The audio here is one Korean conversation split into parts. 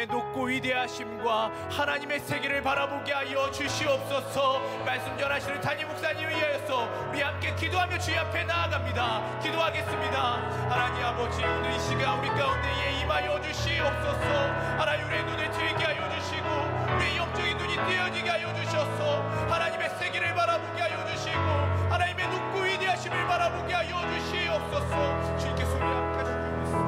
하나님의 높고 위대하심과 하나님의 세계를 바라보게 하여 주시옵소서. 말씀 전하시는 담임 목사님을 위하여서 우리 함께 기도하며 주의 앞에 나아갑니다. 기도하겠습니다. 하나님 아버지, 오늘 이 시간 우리 가운데에 임하여 주시옵소서. 하나님, 우리의 눈을 트이게 하여 주시고 우리의 영적인 눈이 띄어지게 하여 주셔서 하나님의 세계를 바라보게 하여 주시고 하나님의 높고 위대하심을 바라보게 하여 주시옵소서. 주님께 소리 함께 하시옵소서.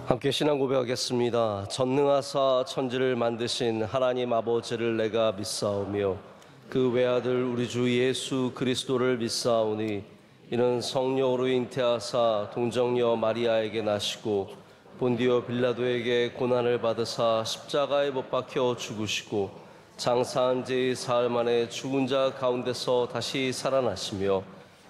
함께 신앙 고백하겠습니다. 전능하사 천지를 만드신 하나님 아버지를 내가 믿사오며 그 외아들 우리 주 예수 그리스도를 믿사오니 이는 성령으로 잉태하사 동정녀 마리아에게 나시고 본디오 빌라도에게 고난을 받으사 십자가에 못 박혀 죽으시고 장사한 지 사흘 만에 죽은 자 가운데서 다시 살아나시며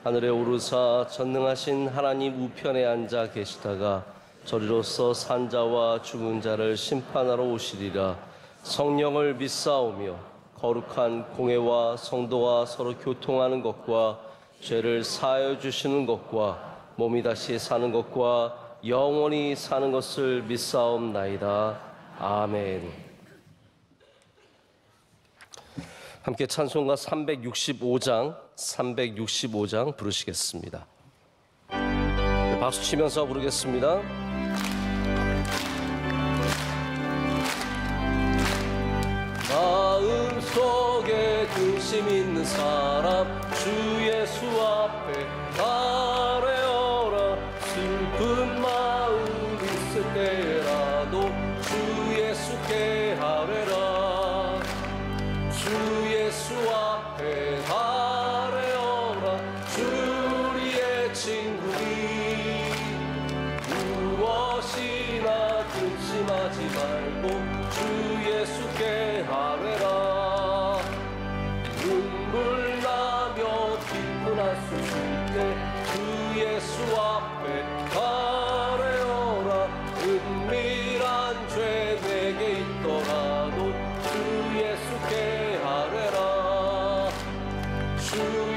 하늘에 오르사 전능하신 하나님 우편에 앉아 계시다가 저리로서 산 자와 죽은 자를 심판하러 오시리라. 성령을 믿사오며 거룩한 공회와 성도와 서로 교통하는 것과 죄를 사하여 주시는 것과 몸이 다시 사는 것과 영원히 사는 것을 믿사옵나이다. 아멘. 함께 찬송가 365장 부르시겠습니다. 박수 치면서 부르겠습니다. 마음속에 근심 있는 사람 주 예수 앞에 아뢰어라. 슬픈 마음 있을 때라도 주 예수께 아뢰라. 주 예수 앞에 아뢰어라. 주 우리의 친구니 무엇이나 근심하지 말고 주 예수께 아뢰라. 눈물 나며 기쁜 한숨 쉴 때 주 예수 앞에 아뢰어라. 은밀한 죄 내게 있더라도 주 예수께 아뢰라. 주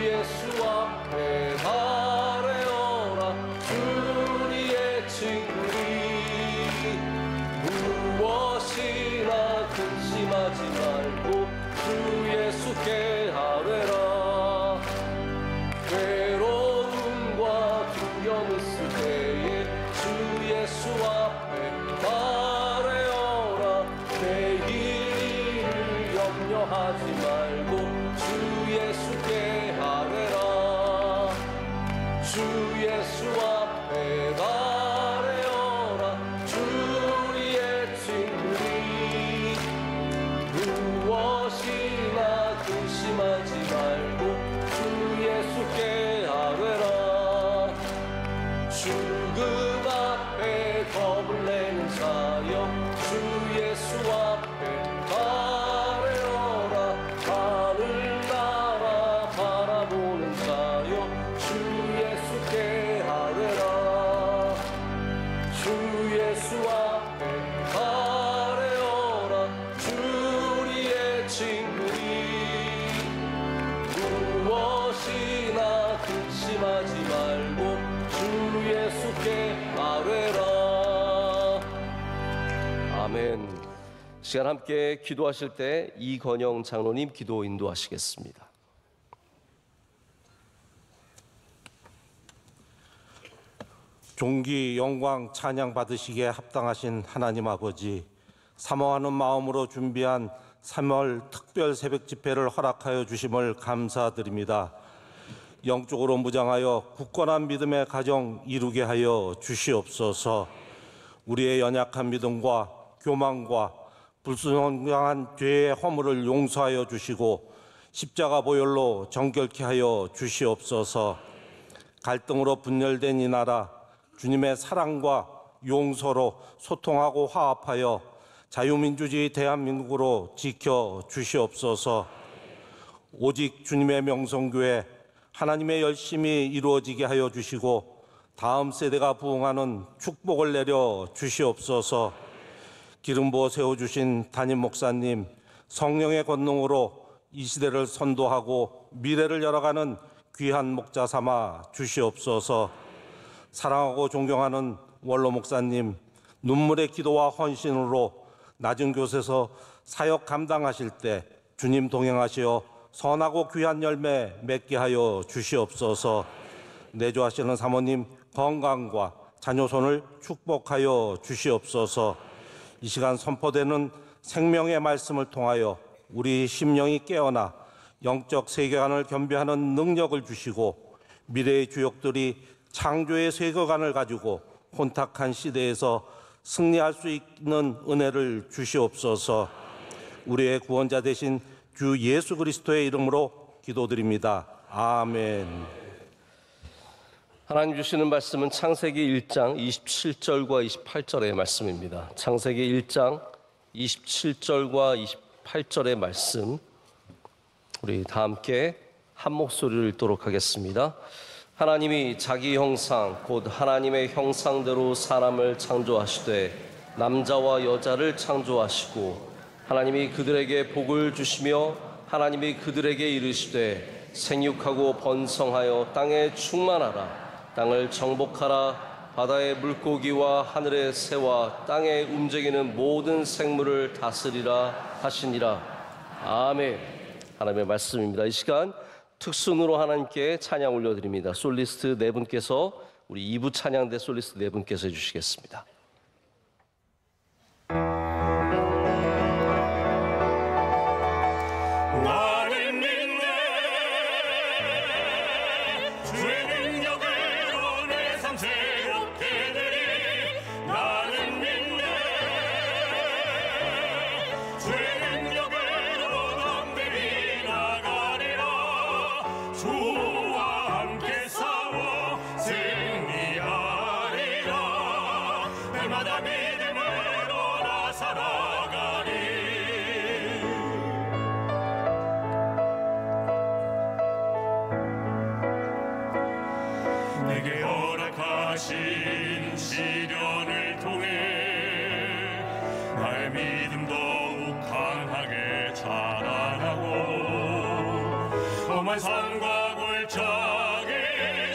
예수 앞에 아뢰어라. 주 우리의 친구니 무엇이나 근심하지 말고 주 예수께 아뢰라. 괴로움과 두려움 있을 때에 주 예수 앞에 아뢰어라. 내일을 염려하지 말고 주 예수께 아뢰라. 주 예수 앞에 아뢰어라. 주 우리의 친구니 무엇이나 근심하지 말고 주 예수께 아뢰라. 죽음 앞에 겁을 내는 자여 주 예수 앞에 아뢰어라. 하늘 나라 바라보는 자여 주 예수께 아뢰라. 주 예수 앞에 아뢰어라. 주 우리의 친구니 무엇이나 근심하지 말고 주 예수께 아뢰라. 아멘. 시간 함께 기도하실 때 이건영 장로님 기도 인도하시겠습니다. 존귀 영광 찬양 받으시기에 합당하신 하나님 아버지, 사모하는 마음으로 준비한 3월 특별 새벽 집회를 허락하여 주심을 감사드립니다. 영적으로 무장하여 굳건한 믿음의 가정 이루게 하여 주시옵소서. 우리의 연약한 믿음과 교만과 불순종한 죄의 허물을 용서하여 주시고 십자가 보혈로 정결케 하여 주시옵소서. 갈등으로 분열된 이 나라 주님의 사랑과 용서로 소통하고 화합하여 자유민주주의 대한민국으로 지켜 주시옵소서. 오직 주님의 명성교회 하나님의 열심히 이루어지게 하여 주시고 다음 세대가 부흥하는 축복을 내려 주시옵소서. 기름 부어 세워주신 담임 목사님, 성령의 권능으로 이 시대를 선도하고 미래를 열어가는 귀한 목자 삼아 주시옵소서. 사랑하고 존경하는 원로 목사님, 눈물의 기도와 헌신으로 낮은 곳에서 사역 감당하실 때 주님 동행하시어 선하고 귀한 열매 맺게 하여 주시옵소서. 내조하시는 사모님 건강과 자녀손을 축복하여 주시옵소서. 이 시간 선포되는 생명의 말씀을 통하여 우리 심령이 깨어나 영적 세계관을 겸비하는 능력을 주시고 미래의 주역들이 창조의 세계관을 가지고 혼탁한 시대에서 승리할 수 있는 은혜를 주시옵소서. 우리의 구원자 되신 주 예수 그리스도의 이름으로 기도드립니다. 아멘. 하나님 주시는 말씀은 창세기 1장 27절과 28절의 말씀입니다. 창세기 1장 27절과 28절의 말씀, 우리 다 함께 한 목소리를 읽도록 하겠습니다. 하나님이 자기 형상 곧 하나님의 형상대로 사람을 창조하시되 남자와 여자를 창조하시고 하나님이 그들에게 복을 주시며 하나님이 그들에게 이르시되 생육하고 번성하여 땅에 충만하라. 땅을 정복하라. 바다의 물고기와 하늘의 새와 땅에 움직이는 모든 생물을 다스리라 하시니라. 아멘. 하나님의 말씀입니다. 이 시간 특순으로 하나님께 찬양 올려드립니다. 솔리스트 네 분께서, 우리 2부 찬양대 솔리스트 네 분께서 해주시겠습니다. 나는 믿네 주의 능력으로 내 삶 새롭게 되리. 나는 믿네 주의 능력으로 담대히 나가리라. 주와 함께 싸워 승리하리라. 날마다 믿음으로 나 살아가리. 내게 허락하신 시련을 통해 나의 믿음 더욱 강하게 자라나고 험한 산과 골짜기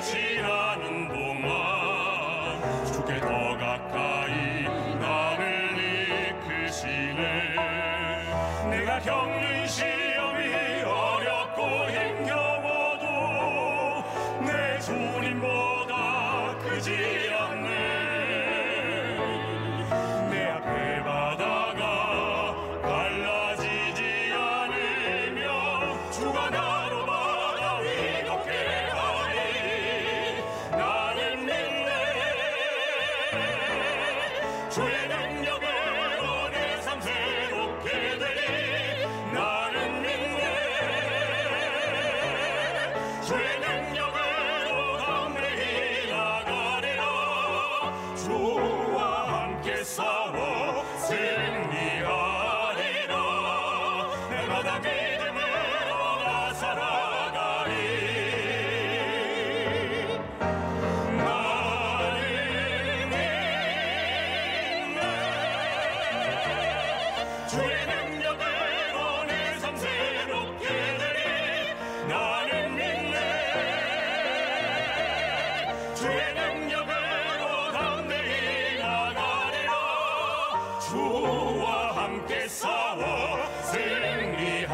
지나는 동안 주께 더 가까이 나를 이끄시네. 내가 겪는 시험이 어렵고 힘겨워도 내 주님보다 크지 않네. 내 앞에 바다가 갈라지지 않으며 주가 나로 바다 위 걷게 하리. 나는 믿네 주의 능력으로 내 삶 새롭게 되리. 나는 믿네 주의 능력으로 담대히 나가리라. 주와 함께 싸워 승리하리라. 날마다 믿음으로 나 살아가리. 나는 믿네 주의 능력으로 내 삶 새롭게 되리. 나는 믿네 주의 능력으로 담대히 나가리라. 주와 함께 싸워 승리하리라.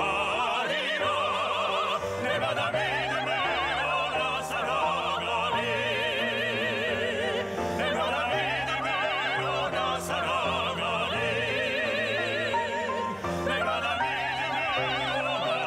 날마다 믿음으로 나 살아가리. 날마다 믿음으로 나 살아가리. 날마다 믿음으로 나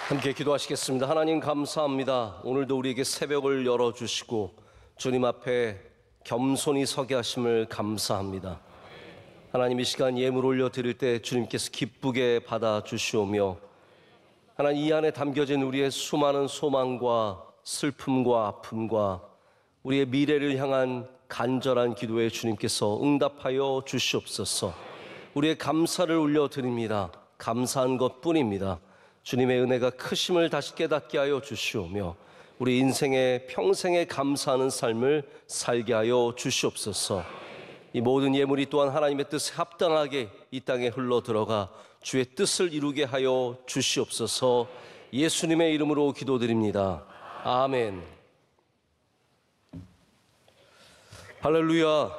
함께 기도하시겠습니다. 하나님 감사합니다. 오늘도 우리에게 새벽을 열어주시고 주님 앞에 겸손히 서게 하심을 감사합니다. 하나님, 이 시간 예물 올려드릴 때 주님께서 기쁘게 받아주시오며 하나님, 이 안에 담겨진 우리의 수많은 소망과 슬픔과 아픔과 우리의 미래를 향한 간절한 기도에 주님께서 응답하여 주시옵소서. 우리의 감사를 올려드립니다. 감사한 것뿐입니다. 주님의 은혜가 크심을 다시 깨닫게 하여 주시오며 우리 인생의 평생에 감사하는 삶을 살게 하여 주시옵소서. 이 모든 예물이 또한 하나님의 뜻에 합당하게 이 땅에 흘러 들어가 주의 뜻을 이루게 하여 주시옵소서. 예수님의 이름으로 기도드립니다. 아멘. 할렐루야.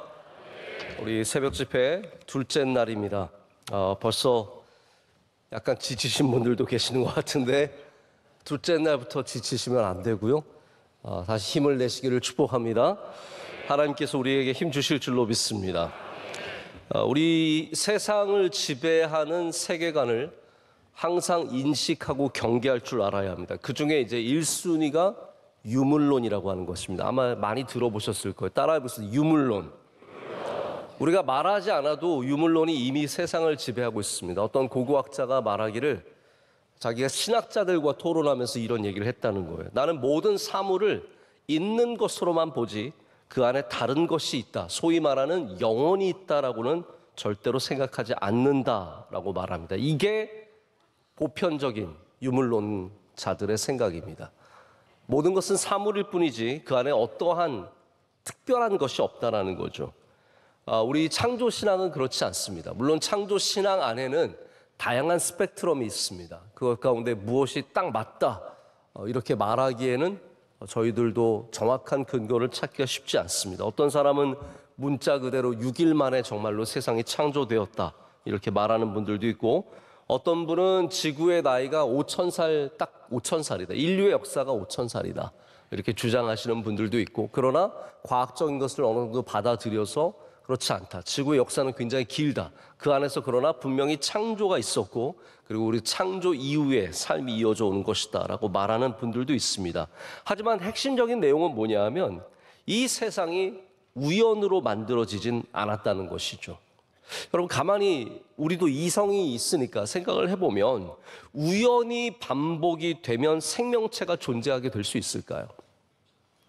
우리 새벽 집회 둘째 날입니다. 벌써 약간 지치신 분들도 계시는 것 같은데 둘째 날부터 지치시면 안 되고요. 다시 힘을 내시기를 축복합니다. 하나님께서 우리에게 힘 주실 줄로 믿습니다. 우리 세상을 지배하는 세계관을 항상 인식하고 경계할 줄 알아야 합니다. 그 중에 이제 1순위가 유물론이라고 하는 것입니다. 아마 많이 들어보셨을 거예요. 따라해보세요. 유물론. 우리가 말하지 않아도 유물론이 이미 세상을 지배하고 있습니다. 어떤 고고학자가 말하기를 자기가 신학자들과 토론하면서 이런 얘기를 했다는 거예요. 나는 모든 사물을 있는 것으로만 보지 그 안에 다른 것이 있다. 소위 말하는 영혼이 있다라고는 절대로 생각하지 않는다라고 말합니다. 이게 보편적인 유물론자들의 생각입니다. 모든 것은 사물일 뿐이지 그 안에 어떠한 특별한 것이 없다라는 거죠. 우리 창조신앙은 그렇지 않습니다. 물론 창조신앙 안에는 다양한 스펙트럼이 있습니다. 그것 가운데 무엇이 딱 맞다 이렇게 말하기에는 저희들도 정확한 근거를 찾기가 쉽지 않습니다. 어떤 사람은 문자 그대로 6일 만에 정말로 세상이 창조되었다 이렇게 말하는 분들도 있고, 어떤 분은 지구의 나이가 5,000살, 딱 5,000살이다. 인류의 역사가 5,000살이다. 이렇게 주장하시는 분들도 있고, 그러나 과학적인 것을 어느 정도 받아들여서 그렇지 않다. 지구의 역사는 굉장히 길다. 그 안에서 그러나 분명히 창조가 있었고, 그리고 우리 창조 이후에 삶이 이어져 오는 것이다 라고 말하는 분들도 있습니다. 하지만 핵심적인 내용은 뭐냐 하면 이 세상이 우연으로 만들어지진 않았다는 것이죠. 여러분, 가만히 우리도 이성이 있으니까 생각을 해보면 우연히 반복이 되면 생명체가 존재하게 될 수 있을까요?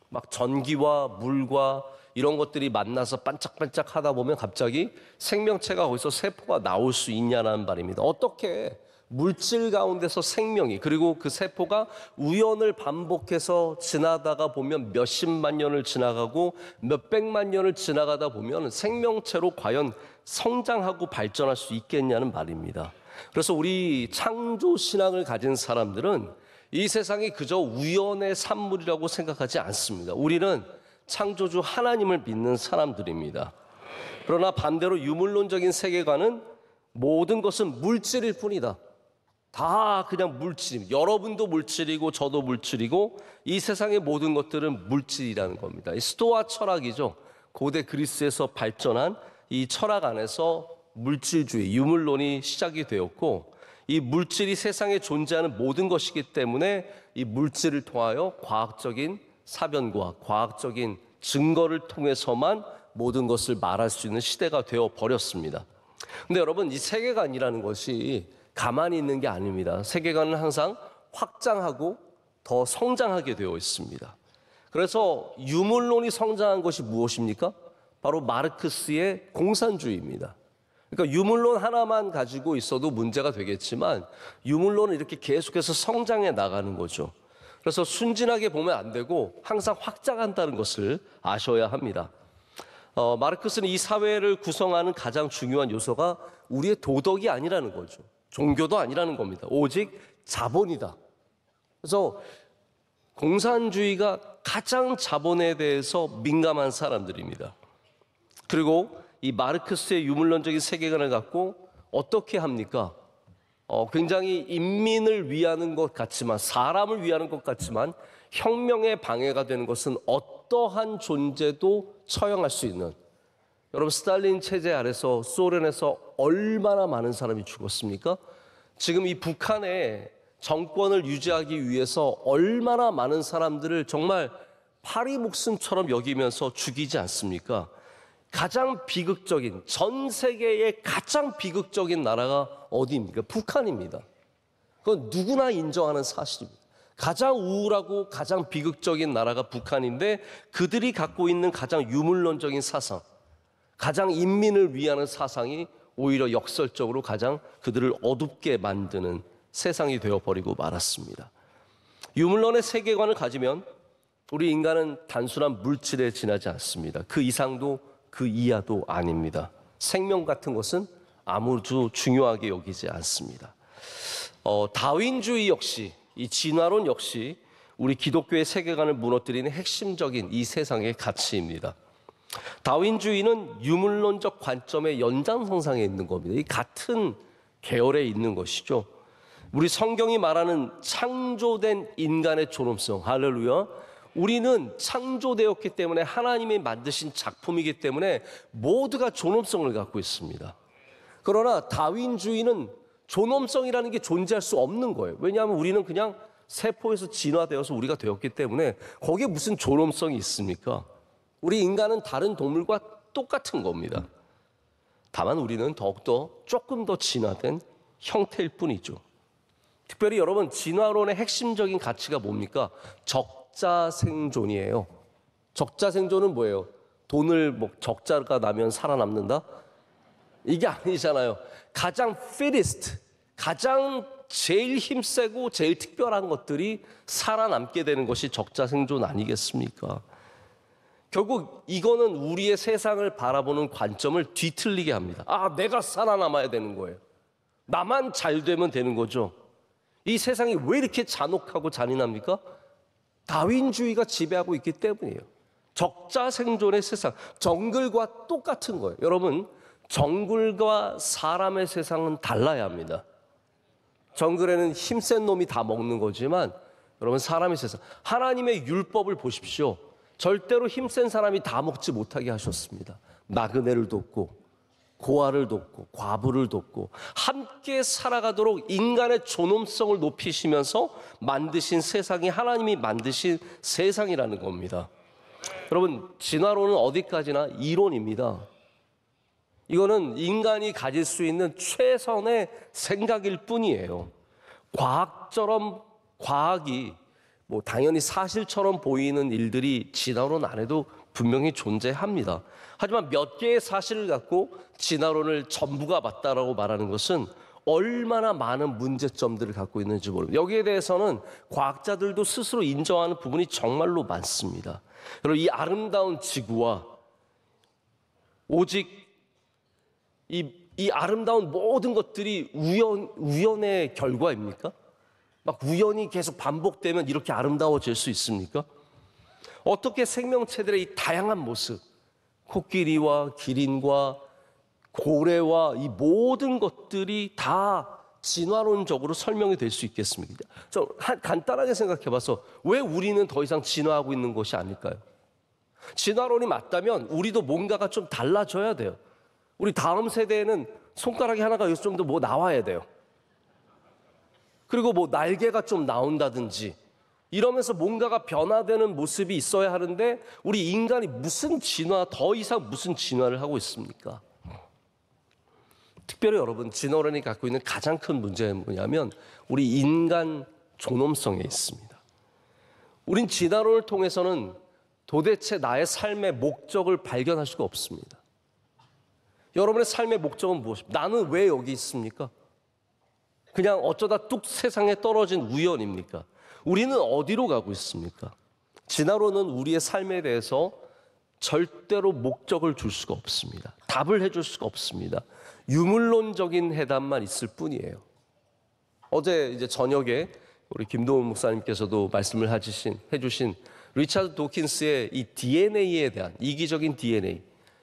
막 전기와 물과 이런 것들이 만나서 반짝반짝 하다 보면 갑자기 생명체가 거기서 세포가 나올 수 있냐는 말입니다. 어떻게 물질 가운데서 생명이, 그리고 그 세포가 우연을 반복해서 지나다가 보면 몇십만 년을 지나가고 몇백만 년을 지나가다 보면 생명체로 과연 성장하고 발전할 수 있겠냐는 말입니다. 그래서 우리 창조 신앙을 가진 사람들은 이 세상이 그저 우연의 산물이라고 생각하지 않습니다. 우리는 창조주 하나님을 믿는 사람들입니다. 그러나 반대로 유물론적인 세계관은 모든 것은 물질일 뿐이다. 다 그냥 물질입니다. 여러분도 물질이고 저도 물질이고 이 세상의 모든 것들은 물질이라는 겁니다. 이 스토아 철학이죠. 고대 그리스에서 발전한 이 철학 안에서 물질주의, 유물론이 시작이 되었고, 이 물질이 세상에 존재하는 모든 것이기 때문에 이 물질을 통하여 과학적인 사변과 과학적인 증거를 통해서만 모든 것을 말할 수 있는 시대가 되어 버렸습니다. 근데 여러분, 이 세계관이라는 것이 가만히 있는 게 아닙니다. 세계관은 항상 확장하고 더 성장하게 되어 있습니다. 그래서 유물론이 성장한 것이 무엇입니까? 바로 마르크스의 공산주의입니다. 그러니까 유물론 하나만 가지고 있어도 문제가 되겠지만 유물론은 이렇게 계속해서 성장해 나가는 거죠. 그래서 순진하게 보면 안 되고 항상 확장한다는 것을 아셔야 합니다. 마르크스는 이 사회를 구성하는 가장 중요한 요소가 우리의 도덕이 아니라는 거죠. 종교도 아니라는 겁니다. 오직 자본이다. 그래서 공산주의가 가장 자본에 대해서 민감한 사람들입니다. 그리고 이 마르크스의 유물론적인 세계관을 갖고 어떻게 합니까? 굉장히 인민을 위하는 것 같지만, 사람을 위하는 것 같지만 혁명에 방해가 되는 것은 어떠한 존재도 처형할 수 있는, 여러분 스탈린 체제 아래서 소련에서 얼마나 많은 사람이 죽었습니까? 지금 이 북한의 정권을 유지하기 위해서 얼마나 많은 사람들을 정말 파리 목숨처럼 여기면서 죽이지 않습니까? 가장 비극적인, 전 세계의 가장 비극적인 나라가 어디입니까? 북한입니다. 그건 누구나 인정하는 사실입니다. 가장 우울하고 가장 비극적인 나라가 북한인데 그들이 갖고 있는 가장 유물론적인 사상, 가장 인민을 위하는 사상이 오히려 역설적으로 가장 그들을 어둡게 만드는 세상이 되어버리고 말았습니다. 유물론의 세계관을 가지면 우리 인간은 단순한 물질에 지나지 않습니다. 그 이상도 그 이하도 아닙니다. 생명 같은 것은 아무도 중요하게 여기지 않습니다. 다윈주의 역시, 이 진화론 역시 우리 기독교의 세계관을 무너뜨리는 핵심적인 이 세상의 가치입니다. 다윈주의는 유물론적 관점의 연장선상에 있는 겁니다. 이 같은 계열에 있는 것이죠. 우리 성경이 말하는 창조된 인간의 존엄성, 할렐루야. 우리는 창조되었기 때문에 하나님이 만드신 작품이기 때문에 모두가 존엄성을 갖고 있습니다. 그러나 다윈주의는 존엄성이라는 게 존재할 수 없는 거예요. 왜냐하면 우리는 그냥 세포에서 진화되어서 우리가 되었기 때문에 거기에 무슨 존엄성이 있습니까? 우리 인간은 다른 동물과 똑같은 겁니다. 다만 우리는 더욱더 조금 더 진화된 형태일 뿐이죠. 특별히 여러분, 진화론의 핵심적인 가치가 뭡니까? 적자생존이에요. 적자생존은 뭐예요? 돈을 적자가 나면 살아남는다? 이게 아니잖아요. 가장 fittest, 가장 제일 힘세고 제일 특별한 것들이 살아남게 되는 것이 적자생존 아니겠습니까? 결국 이거는 우리의 세상을 바라보는 관점을 뒤틀리게 합니다. 아, 내가 살아남아야 되는 거예요. 나만 잘 되면 되는 거죠. 이 세상이 왜 이렇게 잔혹하고 잔인합니까? 다윈주의가 지배하고 있기 때문이에요. 적자생존의 세상, 정글과 똑같은 거예요. 여러분, 정글과 사람의 세상은 달라야 합니다. 정글에는 힘센 놈이 다 먹는 거지만 여러분, 사람의 세상, 하나님의 율법을 보십시오. 절대로 힘센 사람이 다 먹지 못하게 하셨습니다. 나그네를 돕고 고아를 돕고 과부를 돕고 함께 살아가도록 인간의 존엄성을 높이시면서 만드신 세상이 하나님이 만드신 세상이라는 겁니다. 여러분, 진화론은 어디까지나 이론입니다. 이거는 인간이 가질 수 있는 최선의 생각일 뿐이에요. 과학이 당연히 사실처럼 보이는 일들이 진화론 안에도 분명히 존재합니다. 하지만 몇 개의 사실을 갖고 진화론을 전부가 맞다라고 말하는 것은 얼마나 많은 문제점들을 갖고 있는지 모릅니다. 여기에 대해서는 과학자들도 스스로 인정하는 부분이 정말로 많습니다. 여러분, 이 아름다운 지구와 오직 이 아름다운 모든 것들이 우연의 결과입니까? 막 우연히 계속 반복되면 이렇게 아름다워질 수 있습니까? 어떻게 생명체들의 이 다양한 모습, 코끼리와 기린과 고래와 이 모든 것들이 다 진화론적으로 설명이 될 수 있겠습니까? 간단하게 생각해봐서 왜 우리는 더 이상 진화하고 있는 것이 아닐까요? 진화론이 맞다면 우리도 뭔가가 좀 달라져야 돼요. 우리 다음 세대에는 손가락이 하나가 이 정도 나와야 돼요. 그리고 날개가 좀 나온다든지 이러면서 뭔가가 변화되는 모습이 있어야 하는데 우리 인간이 더 이상 무슨 진화를 하고 있습니까? 특별히 여러분, 진화론이 갖고 있는 가장 큰 문제는 뭐냐면 우리 인간 존엄성에 있습니다. 우린 진화론을 통해서는 도대체 나의 삶의 목적을 발견할 수가 없습니다. 여러분의 삶의 목적은 무엇입니까? 나는 왜 여기 있습니까? 그냥 어쩌다 뚝 세상에 떨어진 우연입니까? 우리는 어디로 가고 있습니까? 진화론은 우리의 삶에 대해서 절대로 목적을 줄 수가 없습니다. 답을 해줄 수가 없습니다. 유물론적인 해답만 있을 뿐이에요. 어제 이제 저녁에 우리 김도훈 목사님께서도 말씀을 해주신 리차드 도킨스의 이 DNA에 대한 이기적인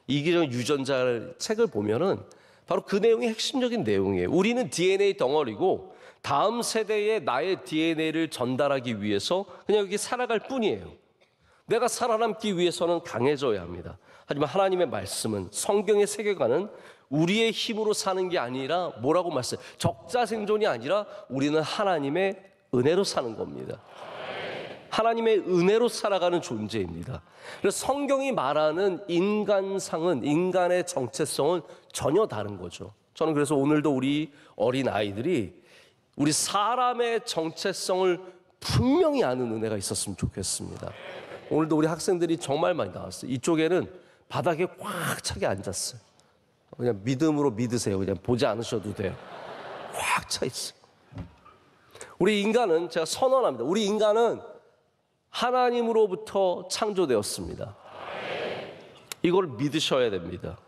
유전자 책을 보면은 바로 그 내용이 핵심적인 내용이에요. 우리는 DNA 덩어리고 다음 세대에 나의 DNA를 전달하기 위해서 그냥 여기 살아갈 뿐이에요. 내가 살아남기 위해서는 강해져야 합니다. 하지만 하나님의 말씀은, 성경의 세계관은 우리의 힘으로 사는 게 아니라 뭐라고 말씀해요? 적자생존이 아니라 우리는 하나님의 은혜로 사는 겁니다. 하나님의 은혜로 살아가는 존재입니다. 그래서 성경이 말하는 인간상은, 인간의 정체성은 전혀 다른 거죠. 저는 그래서 오늘도 우리 어린 아이들이 우리 사람의 정체성을 분명히 아는 은혜가 있었으면 좋겠습니다. 오늘도 우리 학생들이 정말 많이 나왔어요. 이쪽에는 바닥에 꽉 차게 앉았어요. 그냥 믿음으로 믿으세요. 그냥 보지 않으셔도 돼요. 꽉 차 있어요. 우리 인간은, 제가 선언합니다. 우리 인간은 하나님으로부터 창조되었습니다. 이걸 믿으셔야 됩니다.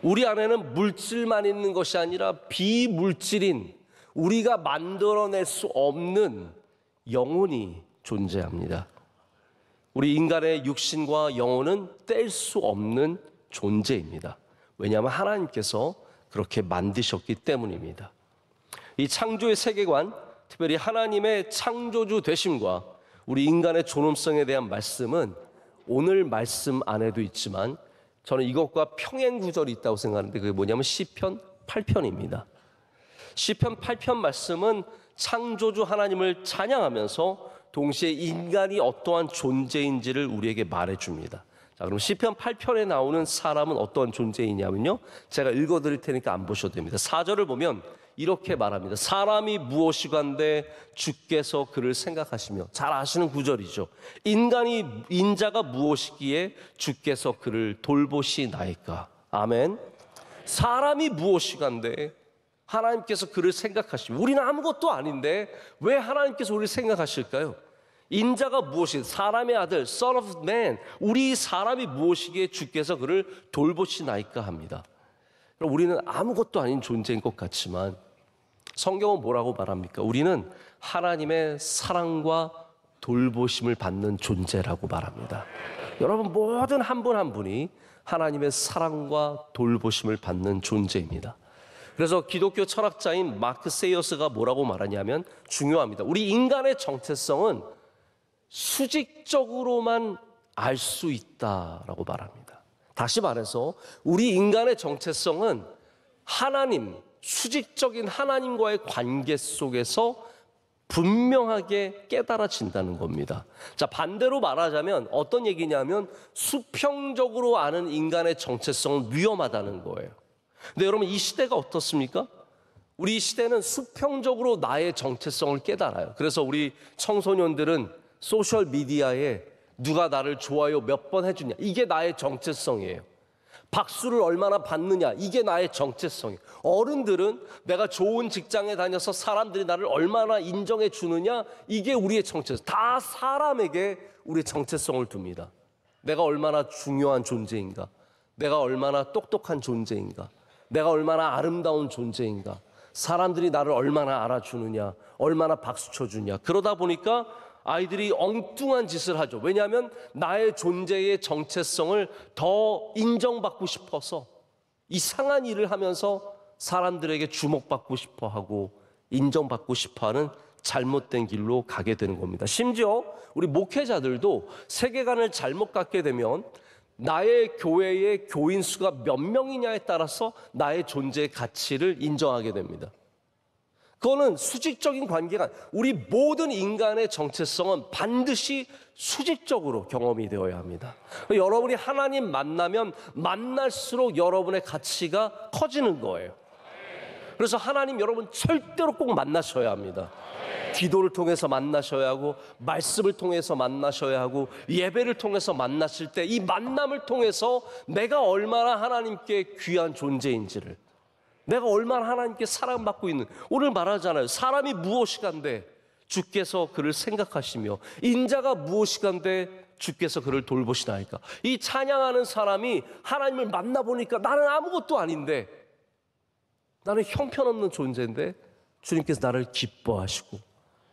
우리 안에는 물질만 있는 것이 아니라 비물질인 우리가 만들어낼 수 없는 영혼이 존재합니다. 우리 인간의 육신과 영혼은 뗄 수 없는 존재입니다. 왜냐하면 하나님께서 그렇게 만드셨기 때문입니다. 이 창조의 세계관, 특별히 하나님의 창조주 되심과 우리 인간의 존엄성에 대한 말씀은 오늘 말씀 안에도 있지만 저는 이것과 평행 구절이 있다고 생각하는데 그게 뭐냐면 시편 8편입니다. 시편 8편 말씀은 창조주 하나님을 찬양하면서 동시에 인간이 어떠한 존재인지를 우리에게 말해줍니다. 자, 그럼 시편 8편에 나오는 사람은 어떠한 존재이냐면요, 제가 읽어드릴 테니까 안 보셔도 됩니다. 4절을 보면 이렇게 말합니다. 사람이 무엇이간데 주께서 그를 생각하시며, 잘 아시는 구절이죠. 인자가 무엇이기에 주께서 그를 돌보시나이까. 아멘. 사람이 무엇이간데 하나님께서 그를 생각하시며, 우리는 아무것도 아닌데 왜 하나님께서 우리를 생각하실까요? 인자가 무엇이든 사람의 아들, Son of Man, 우리 사람이 무엇이기에 주께서 그를 돌보시나이까 합니다. 우리는 아무것도 아닌 존재인 것 같지만 성경은 뭐라고 말합니까? 우리는 하나님의 사랑과 돌보심을 받는 존재라고 말합니다. 여러분, 모든 한 분 한 분이 하나님의 사랑과 돌보심을 받는 존재입니다. 그래서 기독교 철학자인 마크 세이어스가 뭐라고 말하냐면 중요합니다. 우리 인간의 정체성은 수직적으로만 알 수 있다라고 말합니다. 다시 말해서 우리 인간의 정체성은 하나님, 수직적인 하나님과의 관계 속에서 분명하게 깨달아진다는 겁니다. 자, 반대로 말하자면 어떤 얘기냐면 수평적으로 아는 인간의 정체성은 위험하다는 거예요. 근데 여러분, 이 시대가 어떻습니까? 우리 시대는 수평적으로 나의 정체성을 깨달아요. 그래서 우리 청소년들은 소셜 미디어에 누가 나를 좋아요 몇 번 해주냐, 이게 나의 정체성이에요. 박수를 얼마나 받느냐, 이게 나의 정체성이에요. 어른들은 내가 좋은 직장에 다녀서 사람들이 나를 얼마나 인정해 주느냐, 이게 우리의 정체성. 다 사람에게 우리의 정체성을 둡니다. 내가 얼마나 중요한 존재인가, 내가 얼마나 똑똑한 존재인가, 내가 얼마나 아름다운 존재인가, 사람들이 나를 얼마나 알아주느냐, 얼마나 박수 쳐주냐. 그러다 보니까 아이들이 엉뚱한 짓을 하죠. 왜냐하면 나의 존재의 정체성을 더 인정받고 싶어서 이상한 일을 하면서 사람들에게 주목받고 싶어하고 인정받고 싶어하는 잘못된 길로 가게 되는 겁니다. 심지어 우리 목회자들도 세계관을 잘못 갖게 되면 나의 교회의 교인 수가 몇 명이냐에 따라서 나의 존재의 가치를 인정하게 됩니다. 그거는 수직적인 관계가, 우리 모든 인간의 정체성은 반드시 수직적으로 경험이 되어야 합니다. 여러분이 하나님 만나면 만날수록 여러분의 가치가 커지는 거예요. 그래서 하나님 여러분 절대로 꼭 만나셔야 합니다. 기도를 통해서 만나셔야 하고, 말씀을 통해서 만나셔야 하고, 예배를 통해서 만나실 때 이 만남을 통해서 내가 얼마나 하나님께 귀한 존재인지를, 내가 얼마나 하나님께 사랑받고 있는, 오늘 말하잖아요. 사람이 무엇이간데 주께서 그를 생각하시며, 인자가 무엇이간데 주께서 그를 돌보시나이까. 이 찬양하는 사람이 하나님을 만나보니까 나는 아무것도 아닌데, 나는 형편없는 존재인데 주님께서 나를 기뻐하시고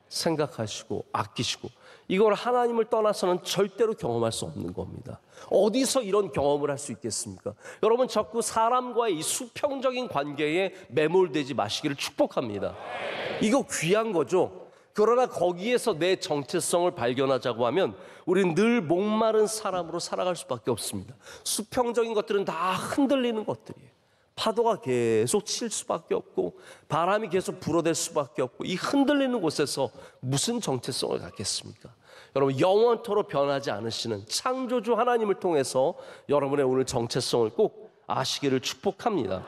생각하시고 아끼시고, 이걸 하나님을 떠나서는 절대로 경험할 수 없는 겁니다. 어디서 이런 경험을 할 수 있겠습니까? 여러분, 자꾸 사람과의 이 수평적인 관계에 매몰되지 마시기를 축복합니다. 이거 귀한 거죠. 그러나 거기에서 내 정체성을 발견하자고 하면 우리는 늘 목마른 사람으로 살아갈 수밖에 없습니다. 수평적인 것들은 다 흔들리는 것들이에요. 파도가 계속 칠 수밖에 없고 바람이 계속 불어댈 수밖에 없고, 이 흔들리는 곳에서 무슨 정체성을 갖겠습니까? 여러분, 영원토록 변하지 않으시는 창조주 하나님을 통해서 여러분의 오늘 정체성을 꼭 아시기를 축복합니다.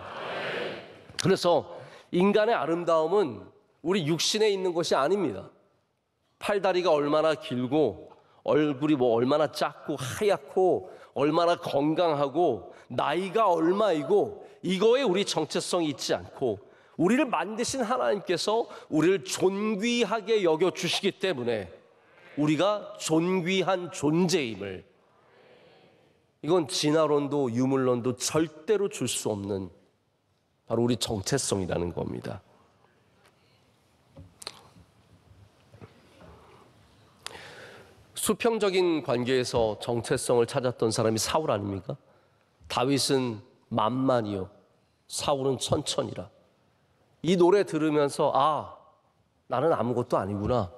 그래서 인간의 아름다움은 우리 육신에 있는 것이 아닙니다. 팔다리가 얼마나 길고 얼굴이 얼마나 작고 하얗고 얼마나 건강하고 나이가 얼마이고 이거에 우리 정체성이 있지 않고, 우리를 만드신 하나님께서 우리를 존귀하게 여겨주시기 때문에 우리가 존귀한 존재임을, 이건 진화론도 유물론도 절대로 줄 수 없는 바로 우리 정체성이라는 겁니다. 수평적인 관계에서 정체성을 찾았던 사람이 사울 아닙니까? 다윗은 만만이요 사울은 천천이라. 이 노래 들으면서 아, 나는 아무것도 아니구나.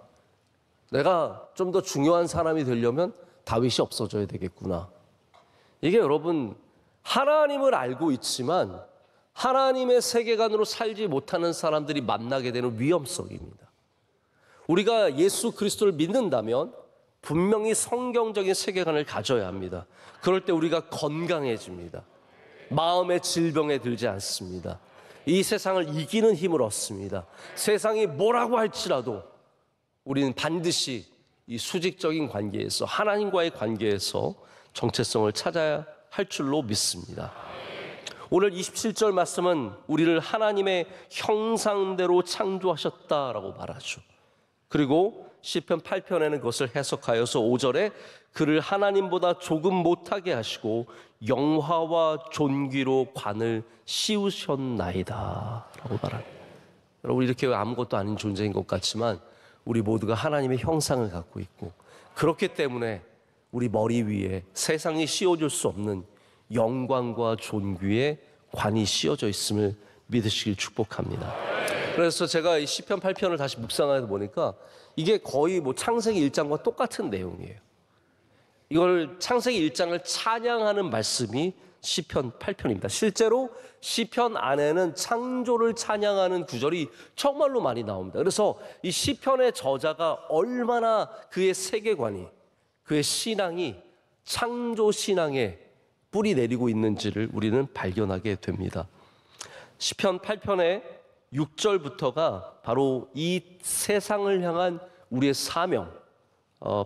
내가 좀 더 중요한 사람이 되려면 다윗이 없어져야 되겠구나. 이게 여러분, 하나님을 알고 있지만 하나님의 세계관으로 살지 못하는 사람들이 만나게 되는 위험성입니다. 우리가 예수 그리스도를 믿는다면 분명히 성경적인 세계관을 가져야 합니다. 그럴 때 우리가 건강해집니다. 마음의 질병에 들지 않습니다. 이 세상을 이기는 힘을 얻습니다. 세상이 뭐라고 할지라도 우리는 반드시 이 수직적인 관계에서, 하나님과의 관계에서 정체성을 찾아야 할 줄로 믿습니다. 오늘 27절 말씀은 우리를 하나님의 형상대로 창조하셨다라고 말하죠. 그리고 시편 8편에는 그것을 해석하여서 5절에 그를 하나님보다 조금 못하게 하시고 영화와 존귀로 관을 씌우셨나이다 라고 말합니다. 여러분, 이렇게 아무것도 아닌 존재인 것 같지만 우리 모두가 하나님의 형상을 갖고 있고, 그렇기 때문에 우리 머리 위에 세상이 씌워줄 수 없는 영광과 존귀의 관이 씌워져 있음을 믿으시길 축복합니다. 그래서 제가 이 시편 8편을 다시 묵상하다 보니까 이게 거의 뭐 창세기 1장과 똑같은 내용이에요. 이걸 창세기 1장을 찬양하는 말씀이 시편 8편입니다. 실제로 시편 안에는 창조를 찬양하는 구절이 정말로 많이 나옵니다. 그래서 이 시편의 저자가 얼마나 그의 세계관이, 그의 신앙이 창조 신앙에 뿌리 내리고 있는지를 우리는 발견하게 됩니다. 시편 8편의 6절부터가 바로 이 세상을 향한 우리의 사명,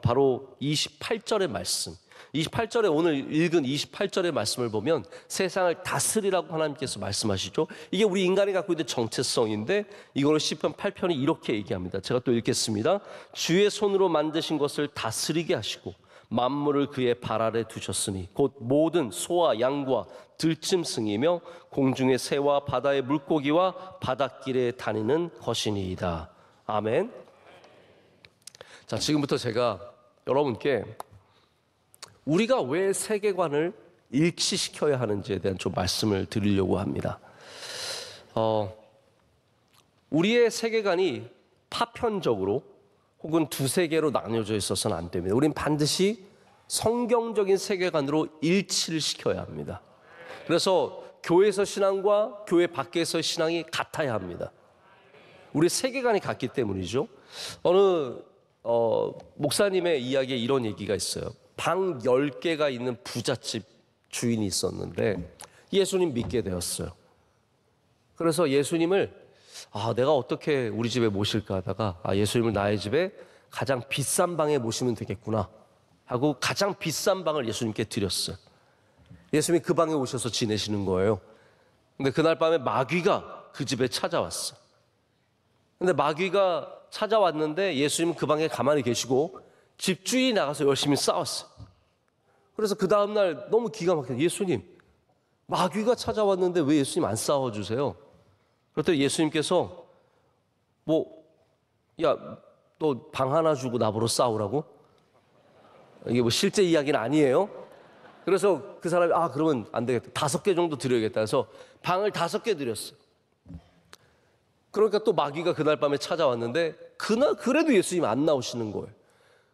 바로 28절의 말씀, 28절에 오늘 읽은 28절의 말씀을 보면 세상을 다스리라고 하나님께서 말씀하시죠. 이게 우리 인간이 갖고 있는 정체성인데 이거를 시편 8편이 이렇게 얘기합니다. 제가 또 읽겠습니다. 주의 손으로 만드신 것을 다스리게 하시고 만물을 그의 발 아래 두셨으니 곧 모든 소와 양과 들짐승이며 공중의 새와 바다의 물고기와 바닷길에 다니는 것이니이다. 아멘. 자, 지금부터 제가 여러분께 우리가 왜 세계관을 일치시켜야 하는지에 대한 좀 말씀을 드리려고 합니다. 우리의 세계관이 파편적으로 혹은 두세 개로 나뉘어져 있어서는 안 됩니다. 우린 반드시 성경적인 세계관으로 일치를 시켜야 합니다. 그래서 교회에서 신앙과 교회 밖에서 신앙이 같아야 합니다. 우리 세계관이 같기 때문이죠. 어느 목사님의 이야기에 이런 얘기가 있어요. 방 10개가 있는 부잣집 주인이 있었는데 예수님 믿게 되었어요. 그래서 예수님을 내가 어떻게 우리 집에 모실까 하다가 예수님을 나의 집에 가장 비싼 방에 모시면 되겠구나 하고 가장 비싼 방을 예수님께 드렸어요. 예수님이 그 방에 오셔서 지내시는 거예요. 근데 그날 밤에 마귀가 그 집에 찾아왔어요. 근데 마귀가 찾아왔는데 예수님은 그 방에 가만히 계시고 집주인이 나가서 열심히 싸웠어요. 그래서 그 다음날 너무 기가 막혀요. 예수님, 마귀가 찾아왔는데 왜 예수님 안 싸워주세요? 그랬더니 예수님께서 너 방 하나 주고 나보러 싸우라고? 이게 뭐 실제 이야기는 아니에요. 그래서 그 사람이 그러면 안 되겠다. 5개 정도 드려야겠다 해서 방을 5개 드렸어요. 그러니까 또 마귀가 그날 밤에 찾아왔는데 그래도 예수님 안 나오시는 거예요.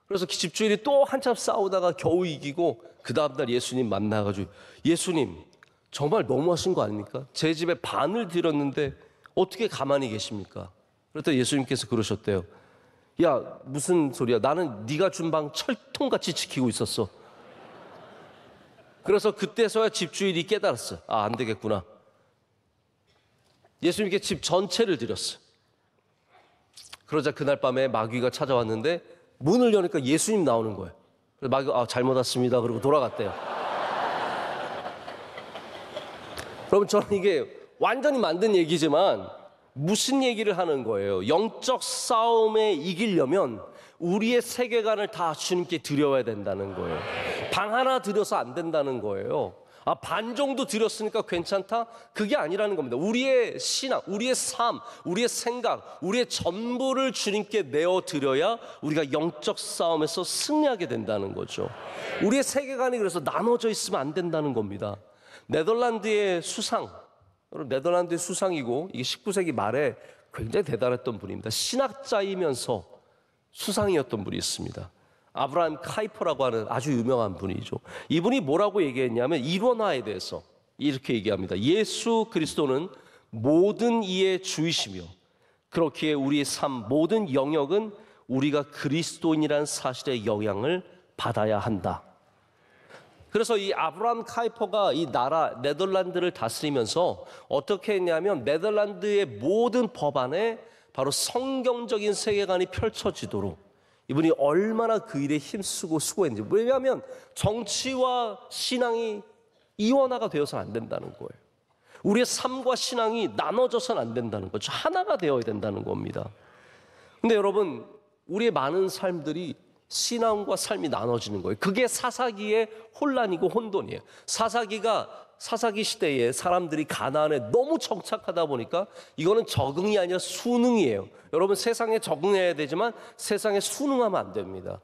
그래서 집주인이 또 한참 싸우다가 겨우 이기고 그 다음날 예수님 만나가지고 예수님 정말 너무하신 거 아닙니까? 제 집에 반을 드렸는데 어떻게 가만히 계십니까? 그랬더니 예수님께서 그러셨대요. 야, 무슨 소리야? 나는 네가 준 방 철통같이 지키고 있었어. 그래서 그때서야 집주인이 깨달았어요. 안 되겠구나. 예수님께 집 전체를 드렸어요. 그러자 그날 밤에 마귀가 찾아왔는데 문을 여니까 예수님 나오는 거예요. 그래서 마귀가 잘못 왔습니다. 그러고 돌아갔대요. 여러분, 저는 이게 완전히 만든 얘기지만 무슨 얘기를 하는 거예요? 영적 싸움에 이기려면 우리의 세계관을 다 주님께 드려야 된다는 거예요. 방 하나 드려서 안 된다는 거예요. 반 정도 드렸으니까 괜찮다? 그게 아니라는 겁니다. 우리의 신앙, 우리의 삶, 우리의 생각, 우리의 전부를 주님께 내어드려야 우리가 영적 싸움에서 승리하게 된다는 거죠. 우리의 세계관이 그래서 나눠져 있으면 안 된다는 겁니다. 네덜란드의 수상, 네덜란드의 수상이고 이게 19세기 말에 굉장히 대단했던 분입니다. 신학자이면서 수상이었던 분이 있습니다. 아브라함 카이퍼라고 하는 아주 유명한 분이죠. 이분이 뭐라고 얘기했냐면 일원화에 대해서 이렇게 얘기합니다. 예수 그리스도는 모든 이의 주이시며 그렇기에 우리의 삶 모든 영역은 우리가 그리스도인이라는 사실의 영향을 받아야 한다. 그래서 이 아브라함 카이퍼가 이 나라 네덜란드를 다스리면서 어떻게 했냐면 네덜란드의 모든 법안에 바로 성경적인 세계관이 펼쳐지도록 이분이 얼마나 그 일에 힘쓰고 수고했는지. 왜냐하면 정치와 신앙이 이원화가 되어서는 안 된다는 거예요. 우리의 삶과 신앙이 나눠져서는 안 된다는 거죠. 하나가 되어야 된다는 겁니다. 근데 여러분, 우리의 많은 삶들이 신앙과 삶이 나눠지는 거예요. 그게 사사기의 혼란이고 혼돈이에요. 사사기 시대에 사람들이 가나안에 너무 정착하다 보니까 이거는 적응이 아니라 순응이에요. 여러분, 세상에 적응해야 되지만 세상에 순응하면 안 됩니다.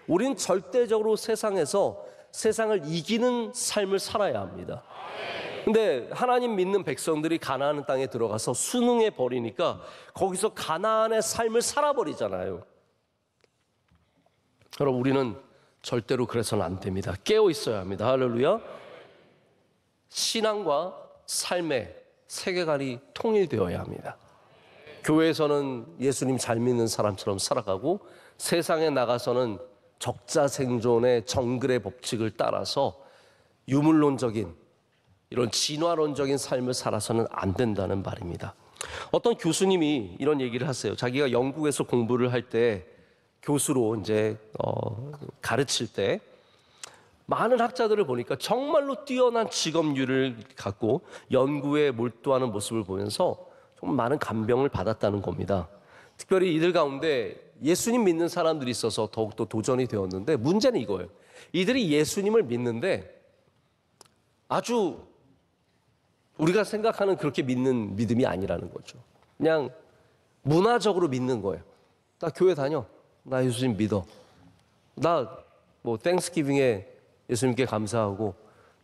우리는 절대적으로 세상에서 세상을 이기는 삶을 살아야 합니다. 근데 하나님 믿는 백성들이 가나안 땅에 들어가서 순응해 버리니까 거기서 가나안의 삶을 살아버리잖아요. 여러분, 우리는 절대로 그래서는 안 됩니다. 깨어 있어야 합니다. 할렐루야. 신앙과 삶의 세계관이 통일되어야 합니다. 교회에서는 예수님 잘 믿는 사람처럼 살아가고 세상에 나가서는 적자생존의 정글의 법칙을 따라서 유물론적인 이런 진화론적인 삶을 살아서는 안 된다는 말입니다. 어떤 교수님이 이런 얘기를 하세요. 자기가 영국에서 공부를 할 때 교수로 이제 가르칠 때 많은 학자들을 보니까 정말로 뛰어난 직업률을 갖고 연구에 몰두하는 모습을 보면서 정말 많은 감명을 받았다는 겁니다. 특별히 이들 가운데 예수님 믿는 사람들이 있어서 더욱더 도전이 되었는데 문제는 이거예요. 이들이 예수님을 믿는데 아주 우리가 생각하는 그렇게 믿는 믿음이 아니라는 거죠. 그냥 문화적으로 믿는 거예요. 나 교회 다녀. 나 예수님 믿어. 나 뭐 땡스기빙에 예수님께 감사하고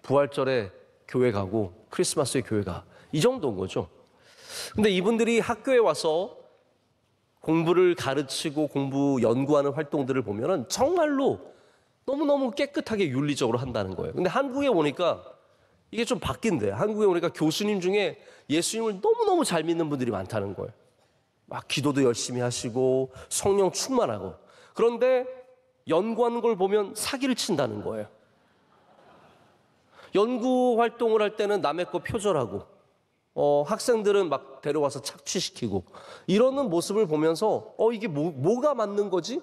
부활절에 교회 가고 크리스마스에 교회 가. 이 정도인 거죠. 근데 이분들이 학교에 와서 공부를 가르치고 공부 연구하는 활동들을 보면은 정말로 너무너무 깨끗하게 윤리적으로 한다는 거예요. 근데 한국에 오니까 이게 좀 바뀐대. 한국에 오니까 교수님 중에 예수님을 너무너무 잘 믿는 분들이 많다는 거예요. 막 기도도 열심히 하시고 성령 충만하고. 그런데 연구하는 걸 보면 사기를 친다는 거예요. 연구 활동을 할 때는 남의 거 표절하고 학생들은 막 데려와서 착취시키고 이러는 모습을 보면서 이게 뭐가 맞는 거지?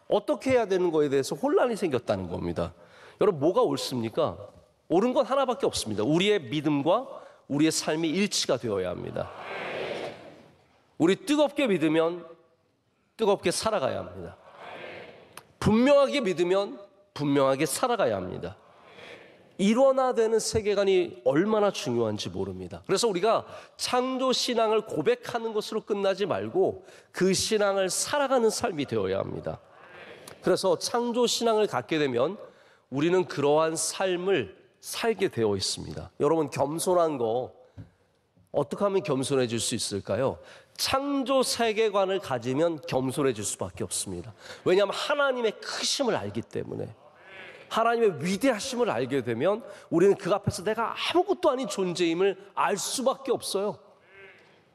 어떻게 해야 되는 거에 대해서 혼란이 생겼다는 겁니다. 여러분, 뭐가 옳습니까? 옳은 건 하나밖에 없습니다. 우리의 믿음과 우리의 삶이 일치가 되어야 합니다. 우리 뜨겁게 믿으면 뜨겁게 살아가야 합니다. 분명하게 믿으면 분명하게 살아가야 합니다. 일원화되는 세계관이 얼마나 중요한지 모릅니다. 그래서 우리가 창조 신앙을 고백하는 것으로 끝나지 말고 그 신앙을 살아가는 삶이 되어야 합니다. 그래서 창조 신앙을 갖게 되면 우리는 그러한 삶을 살게 되어 있습니다. 여러분, 겸손한 거 어떻게 하면 겸손해질 수 있을까요? 창조 세계관을 가지면 겸손해질 수밖에 없습니다. 왜냐하면 하나님의 크심을 알기 때문에. 하나님의 위대하심을 알게 되면 우리는 그 앞에서 내가 아무것도 아닌 존재임을 알 수밖에 없어요.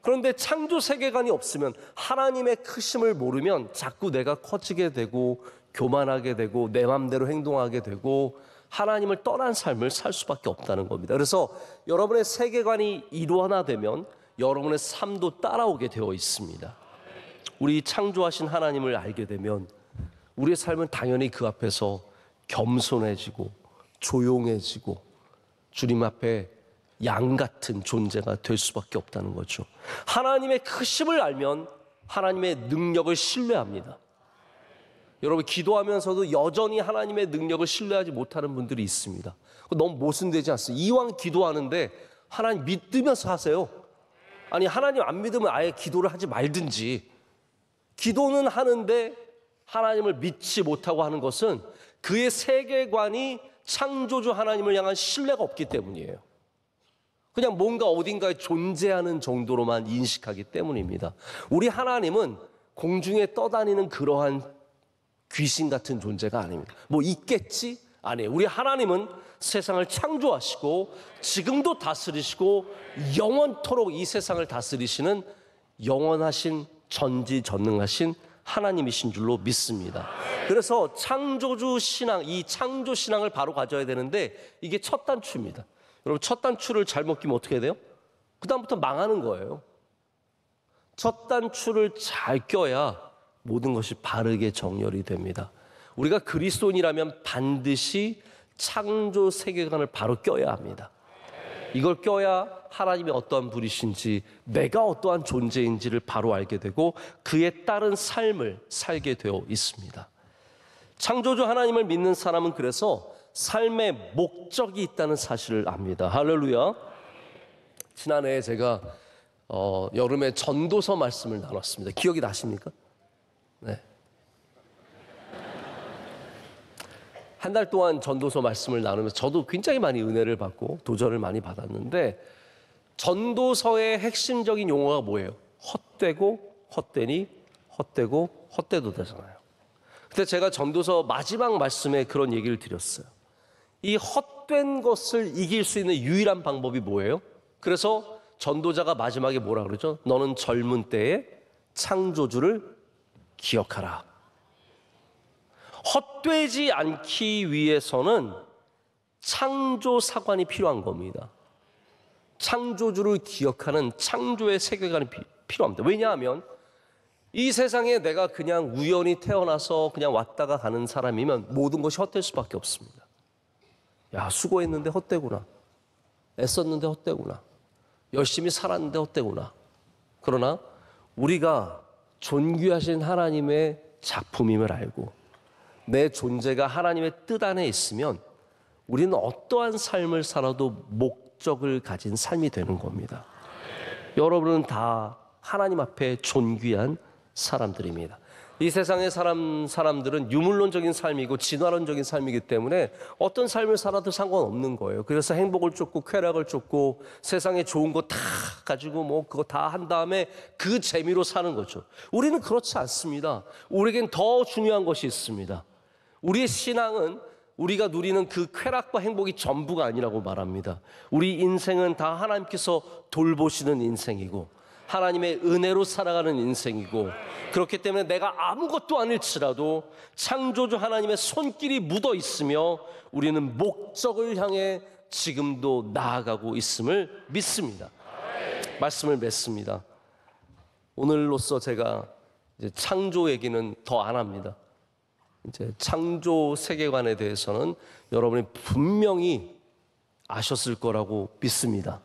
그런데 창조 세계관이 없으면, 하나님의 크심을 모르면 자꾸 내가 커지게 되고 교만하게 되고 내 맘대로 행동하게 되고 하나님을 떠난 삶을 살 수밖에 없다는 겁니다. 그래서 여러분의 세계관이 일원화되면 여러분의 삶도 따라오게 되어 있습니다. 우리 창조하신 하나님을 알게 되면 우리의 삶은 당연히 그 앞에서 겸손해지고 조용해지고 주님 앞에 양 같은 존재가 될 수밖에 없다는 거죠. 하나님의 크심을 알면 하나님의 능력을 신뢰합니다. 여러분 기도하면서도 여전히 하나님의 능력을 신뢰하지 못하는 분들이 있습니다. 너무 모순되지 않습니까? 이왕 기도하는데 하나님 믿으면서 하세요. 아니 하나님 안 믿으면 아예 기도를 하지 말든지. 기도는 하는데 하나님을 믿지 못하고 하는 것은 그의 세계관이 창조주 하나님을 향한 신뢰가 없기 때문이에요. 그냥 뭔가 어딘가에 존재하는 정도로만 인식하기 때문입니다. 우리 하나님은 공중에 떠다니는 그러한 귀신 같은 존재가 아닙니다. 뭐 있겠지? 아니에요. 우리 하나님은 세상을 창조하시고 지금도 다스리시고 영원토록 이 세상을 다스리시는 영원하신 전지전능하신 하나님이신 줄로 믿습니다. 그래서 창조주 신앙, 이 창조 신앙을 바로 가져야 되는데 이게 첫 단추입니다. 여러분 첫 단추를 잘못 끼면 어떻게 돼요? 그 다음부터 망하는 거예요. 첫 단추를 잘 껴야 모든 것이 바르게 정렬이 됩니다. 우리가 그리스도인이라면 반드시 창조 세계관을 바로 껴야 합니다. 이걸 껴야 하나님이 어떠한 분이신지 내가 어떠한 존재인지를 바로 알게 되고 그에 따른 삶을 살게 되어 있습니다. 창조주 하나님을 믿는 사람은 그래서 삶의 목적이 있다는 사실을 압니다. 할렐루야. 지난해 제가 여름에 전도서 말씀을 나눴습니다. 기억이 나십니까? 네. 한 달 동안 전도서 말씀을 나누면서 저도 굉장히 많이 은혜를 받고 도전을 많이 받았는데 전도서의 핵심적인 용어가 뭐예요? 헛되고 헛되니 헛되고 헛되도 되잖아요. 그때 제가 전도서 마지막 말씀에 그런 얘기를 드렸어요. 이 헛된 것을 이길 수 있는 유일한 방법이 뭐예요? 그래서 전도자가 마지막에 뭐라 그러죠? 너는 젊은 때에 창조주를 기억하라. 헛되지 않기 위해서는 창조 사관이 필요한 겁니다. 창조주를 기억하는 창조의 세계관이 필요합니다. 왜냐하면 이 세상에 내가 그냥 우연히 태어나서 그냥 왔다가 가는 사람이면 모든 것이 헛될 수밖에 없습니다. 야, 수고했는데 헛되구나. 애썼는데 헛되구나. 열심히 살았는데 헛되구나. 그러나 우리가 존귀하신 하나님의 작품임을 알고 내 존재가 하나님의 뜻 안에 있으면 우리는 어떠한 삶을 살아도 목적을 가진 삶이 되는 겁니다. 여러분은 다 하나님 앞에 존귀한 사람들입니다. 이 세상의 사람들은 유물론적인 삶이고 진화론적인 삶이기 때문에 어떤 삶을 살아도 상관없는 거예요. 그래서 행복을 쫓고 쾌락을 쫓고 세상에 좋은 거 다 가지고 뭐 그거 다 한 다음에 그 재미로 사는 거죠. 우리는 그렇지 않습니다. 우리에겐 더 중요한 것이 있습니다. 우리의 신앙은 우리가 누리는 그 쾌락과 행복이 전부가 아니라고 말합니다. 우리 인생은 다 하나님께서 돌보시는 인생이고 하나님의 은혜로 살아가는 인생이고 그렇기 때문에 내가 아무것도 아닐지라도 창조주 하나님의 손길이 묻어 있으며 우리는 목적을 향해 지금도 나아가고 있음을 믿습니다. 말씀을 맺습니다. 오늘로써 제가 이제 창조 얘기는 더 안 합니다. 이제 창조 세계관에 대해서는 여러분이 분명히 아셨을 거라고 믿습니다.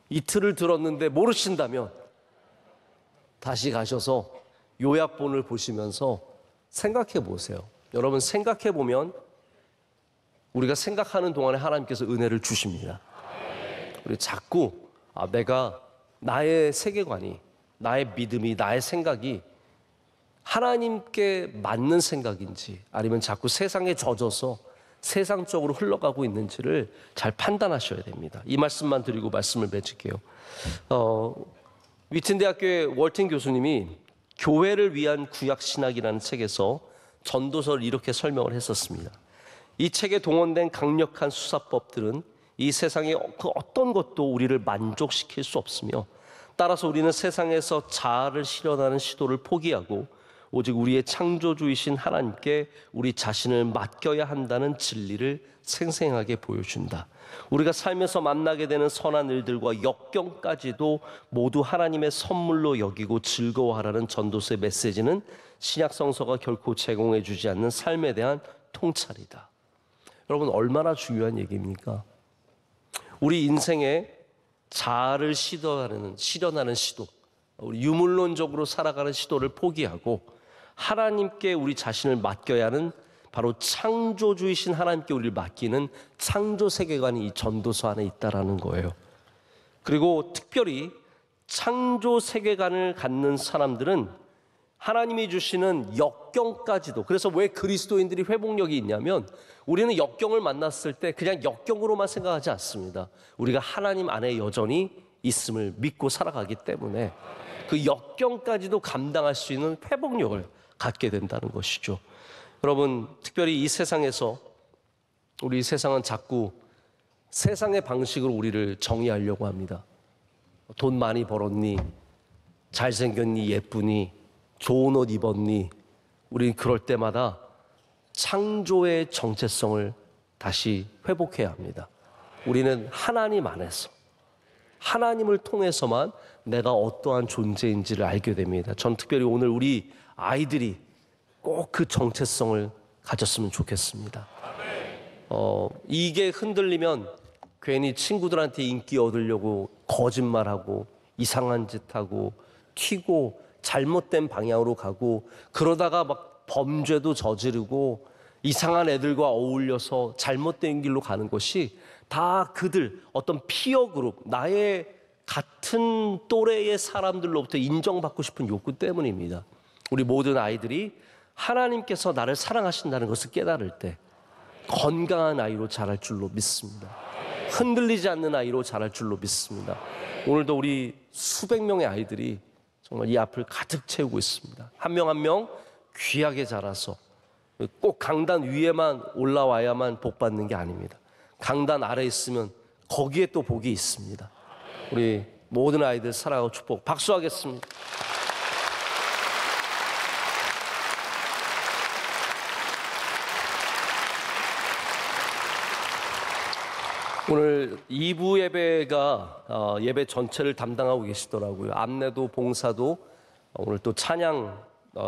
이틀을 들었는데 모르신다면 다시 가셔서 요약본을 보시면서 생각해 보세요. 여러분 생각해 보면 우리가 생각하는 동안에 하나님께서 은혜를 주십니다. 우리 자꾸 내가 나의 세계관이, 나의 믿음이, 나의 생각이 하나님께 맞는 생각인지 아니면 자꾸 세상에 젖어서 세상적으로 흘러가고 있는지를 잘 판단하셔야 됩니다. 이 말씀만 드리고 말씀을 맺을게요. 위튼대학교의 월튼 교수님이 교회를 위한 구약신학이라는 책에서 전도서를 이렇게 설명을 했었습니다. 이 책에 동원된 강력한 수사법들은 이 세상의 그 어떤 것도 우리를 만족시킬 수 없으며 따라서 우리는 세상에서 자아를 실현하는 시도를 포기하고 오직 우리의 창조주이신 하나님께 우리 자신을 맡겨야 한다는 진리를 생생하게 보여준다. 우리가 살면서 만나게 되는 선한 일들과 역경까지도 모두 하나님의 선물로 여기고 즐거워하라는 전도서의 메시지는 신약성서가 결코 제공해 주지 않는 삶에 대한 통찰이다. 여러분 얼마나 중요한 얘기입니까? 우리 인생에 자아를 실현하는 시도, 우리 유물론적으로 살아가는 시도를 포기하고 하나님께 우리 자신을 맡겨야 하는 바로 창조주이신 하나님께 우리를 맡기는 창조 세계관이 이 전도서 안에 있다라는 거예요. 그리고 특별히 창조 세계관을 갖는 사람들은 하나님이 주시는 역경까지도, 그래서 왜 그리스도인들이 회복력이 있냐면 우리는 역경을 만났을 때 그냥 역경으로만 생각하지 않습니다. 우리가 하나님 안에 여전히 있음을 믿고 살아가기 때문에 그 역경까지도 감당할 수 있는 회복력을 갖게 된다는 것이죠. 여러분, 특별히 이 세상에서 우리 세상은 자꾸 세상의 방식으로 우리를 정의하려고 합니다. 돈 많이 벌었니? 잘생겼니? 예쁘니? 좋은 옷 입었니? 우리는 그럴 때마다 창조의 정체성을 다시 회복해야 합니다. 우리는 하나님 안에서, 하나님을 통해서만 내가 어떠한 존재인지를 알게 됩니다. 전 특별히 오늘 우리 아이들이 꼭 그 정체성을 가졌으면 좋겠습니다. 이게 흔들리면 괜히 친구들한테 인기 얻으려고 거짓말하고 이상한 짓하고 튀고 잘못된 방향으로 가고, 그러다가 막 범죄도 저지르고 이상한 애들과 어울려서 잘못된 길로 가는 것이 다 그들 어떤 피어 그룹, 나의 같은 또래의 사람들로부터 인정받고 싶은 욕구 때문입니다. 우리 모든 아이들이 하나님께서 나를 사랑하신다는 것을 깨달을 때 건강한 아이로 자랄 줄로 믿습니다. 흔들리지 않는 아이로 자랄 줄로 믿습니다. 오늘도 우리 수백 명의 아이들이 정말 이 앞을 가득 채우고 있습니다. 한 명 한 명 귀하게 자라서 꼭 강단 위에만 올라와야만 복 받는 게 아닙니다. 강단 아래에 있으면 거기에 또 복이 있습니다. 우리 모든 아이들 사랑하고 축복 박수하겠습니다. 오늘 2부 예배가 예배 전체를 담당하고 계시더라고요. 안내도 봉사도 오늘 또 찬양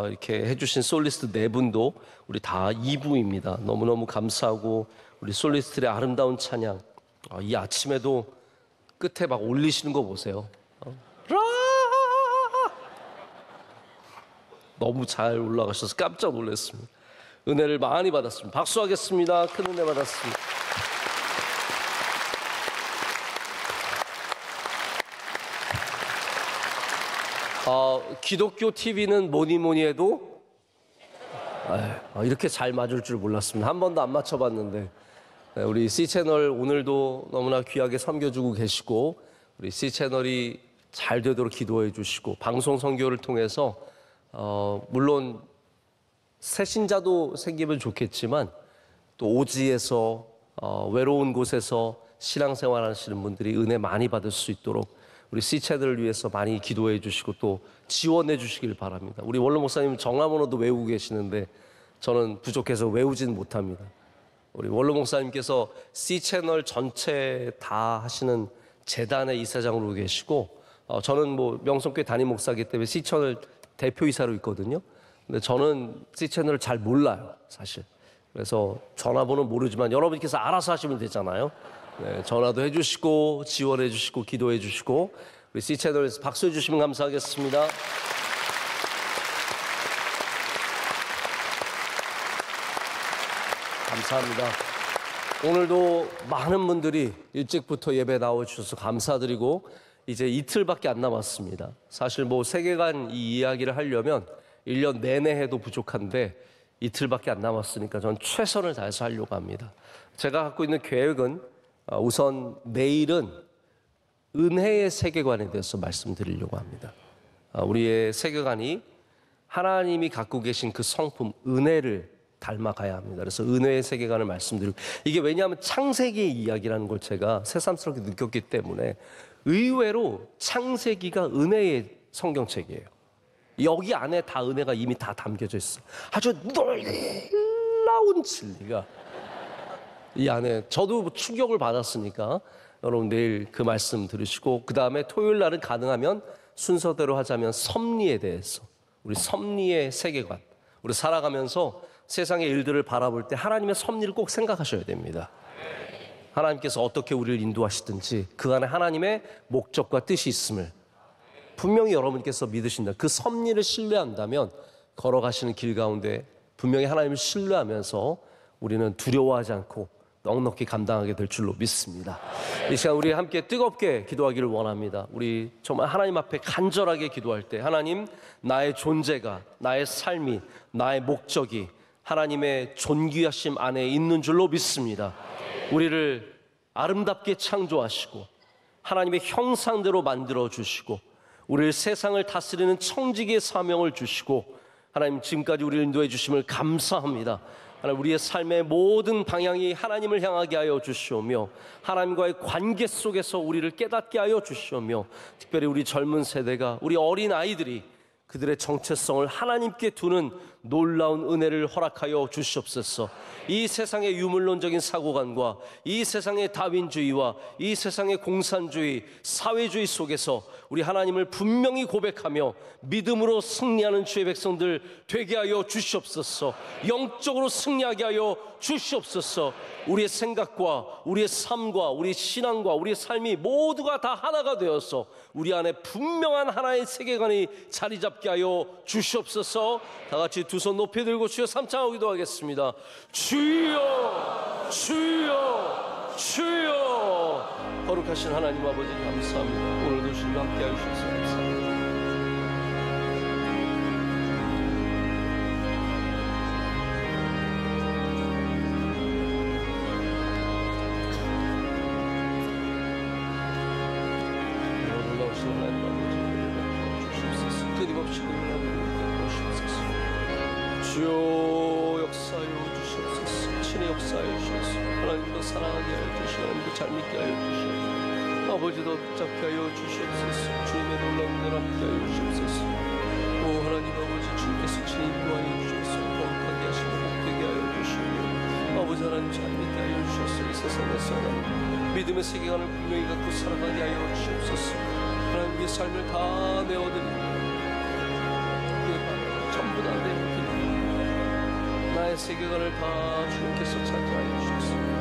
이렇게 해주신 솔리스트 네 분도 우리 다 2부입니다. 너무너무 감사하고 우리 솔리스트의 아름다운 찬양, 이 아침에도 끝에 막 올리시는 거 보세요. 너무 잘 올라가셔서 깜짝 놀랐습니다. 은혜를 많이 받았습니다. 박수하겠습니다. 큰 은혜 받았습니다. 기독교 TV는 뭐니 해도 이렇게 잘 맞을 줄 몰랐습니다. 한 번도 안 맞춰봤는데, 우리 C채널 오늘도 너무나 귀하게 섬겨주고 계시고, 우리 C채널이 잘 되도록 기도해 주시고, 방송 선교를 통해서 물론 새신자도 생기면 좋겠지만 또 오지에서 외로운 곳에서 신앙생활 하시는 분들이 은혜 많이 받을 수 있도록 우리 C채널을 위해서 많이 기도해 주시고 또 지원해 주시길 바랍니다. 우리 원로 목사님 정화번호도 외우고 계시는데 저는 부족해서 외우지는 못합니다. 우리 원로 목사님께서 C채널 전체 다 하시는 재단의 이사장으로 계시고, 저는 뭐 명성교회 담임 목사이기 때문에 C채널 대표이사로 있거든요. 근데 저는 C채널을 잘 몰라요, 사실. 그래서 전화번호 모르지만 여러분께서 알아서 하시면 되잖아요. 네, 전화도 해주시고 지원해 주시고 기도해 주시고, 우리 C채널에서 박수해 주시면 감사하겠습니다. 감사합니다. 오늘도 많은 분들이 일찍부터 예배 나와주셔서 감사드리고, 이제 이틀밖에 안 남았습니다. 사실 뭐 세계관 이 이야기를 하려면 1년 내내 해도 부족한데 이틀밖에 안 남았으니까 전 최선을 다해서 하려고 합니다. 제가 갖고 있는 계획은 우선 내일은 은혜의 세계관에 대해서 말씀드리려고 합니다. 우리의 세계관이 하나님이 갖고 계신 그 성품 은혜를 닮아가야 합니다. 그래서 은혜의 세계관을 말씀드리고, 이게 왜냐하면 창세기의 이야기라는 걸 제가 새삼스럽게 느꼈기 때문에 의외로 창세기가 은혜의 성경책이에요. 여기 안에 다 은혜가 이미 다 담겨져 있어요. 아주 놀라운 진리가 이 안에, 저도 충격을 받았으니까 여러분 내일 그 말씀 들으시고, 그 다음에 토요일 날은 가능하면 순서대로 하자면 섭리에 대해서, 우리 섭리의 세계관, 우리 살아가면서 세상의 일들을 바라볼 때 하나님의 섭리를 꼭 생각하셔야 됩니다. 하나님께서 어떻게 우리를 인도하시든지 그 안에 하나님의 목적과 뜻이 있음을 분명히 여러분께서 믿으신다. 그 섭리를 신뢰한다면 걸어가시는 길 가운데 분명히 하나님을 신뢰하면서 우리는 두려워하지 않고 넉넉히 감당하게 될 줄로 믿습니다. 이 시간 우리 함께 뜨겁게 기도하기를 원합니다. 우리 정말 하나님 앞에 간절하게 기도할 때 하나님, 나의 존재가, 나의 삶이, 나의 목적이 하나님의 존귀하심 안에 있는 줄로 믿습니다. 우리를 아름답게 창조하시고 하나님의 형상대로 만들어 주시고 우리를 세상을 다스리는 청지기의 사명을 주시고 하나님, 지금까지 우리를 인도해 주심을 감사합니다. 하나님, 우리의 삶의 모든 방향이 하나님을 향하게 하여 주시오며 하나님과의 관계 속에서 우리를 깨닫게 하여 주시오며 특별히 우리 젊은 세대가, 우리 어린 아이들이 그들의 정체성을 하나님께 두는 놀라운 은혜를 허락하여 주시옵소서. 이 세상의 유물론적인 사고관과 이 세상의 다윈주의와 이 세상의 공산주의, 사회주의 속에서 우리 하나님을 분명히 고백하며 믿음으로 승리하는 주의 백성들 되게 하여 주시옵소서. 영적으로 승리하게 하여 주시옵소서. 우리의 생각과 우리의 삶과 우리의 신앙과 우리의 삶이 모두가 다 하나가 되어서 우리 안에 분명한 하나의 세계관이 자리 잡게 하여 주시옵소서. 다 같이 두 손 높이 들고 주여 삼창하고 기도하겠습니다. 주여, 주여, 주여. 거룩하신 하나님 아버지 감사합니다. 오늘도 주님과 함께 하셔서 감사합니다. 놀라우신 하나님 아버지 주시옵소서. 끊임없이 놀라우신 주시옵소서. 주여 역사하여 주시옵소서. 친히 역사하여 주시옵소서. 하나님도 사랑하게 하여 주시고 하나님도 잘 믿게 하여 주시옵소서. 아버지도 붙잡게 하여 주시옵소서. 주님의 놀라운 은혜를 함께 하여 주시옵소서. 오 하나님 아버지, 주께서 친히 인도하여 주셔서 거룩하게 하시고 복되게 하여 주시고 아버지 하나님 잘 믿게 하여 주셔서 이 세상에서 하나님 믿음의 세계관을 분명히 갖고 살아가게 하여 주시옵소서. 하나님 우리의 삶을 다 내어드립니다. 전부 다 내어드립니다. 나의 세계관을 다 주님께서 차지하여 주셨습니다.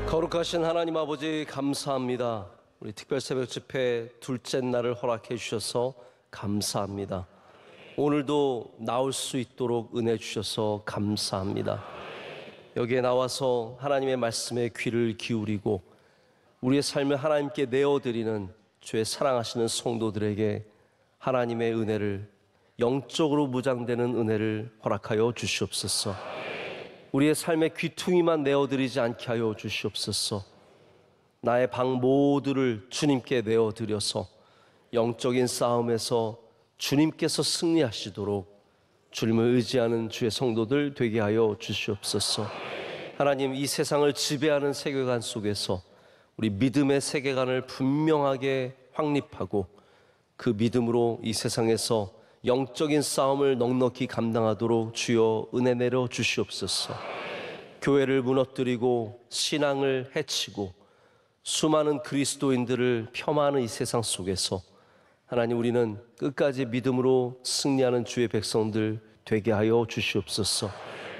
거룩하신 하나님 아버지 감사합니다. 우리 특별 새벽 집회 둘째 날을 허락해 주셔서 감사합니다. 오늘도 나올 수 있도록 은혜 주셔서 감사합니다. 여기에 나와서 하나님의 말씀에 귀를 기울이고 우리의 삶을 하나님께 내어드리는 주의 사랑하시는 성도들에게 하나님의 은혜를, 영적으로 무장되는 은혜를 허락하여 주시옵소서. 우리의 삶의 귀퉁이만 내어드리지 않게 하여 주시옵소서. 나의 방 모두를 주님께 내어드려서 영적인 싸움에서 주님께서 승리하시도록 주님을 의지하는 주의 성도들 되게 하여 주시옵소서. 하나님, 이 세상을 지배하는 세계관 속에서 우리 믿음의 세계관을 분명하게 확립하고 그 믿음으로 이 세상에서 영적인 싸움을 넉넉히 감당하도록 주여 은혜 내려 주시옵소서. 교회를 무너뜨리고 신앙을 해치고 수많은 그리스도인들을 폄하하는 이 세상 속에서 하나님, 우리는 끝까지 믿음으로 승리하는 주의 백성들 되게 하여 주시옵소서.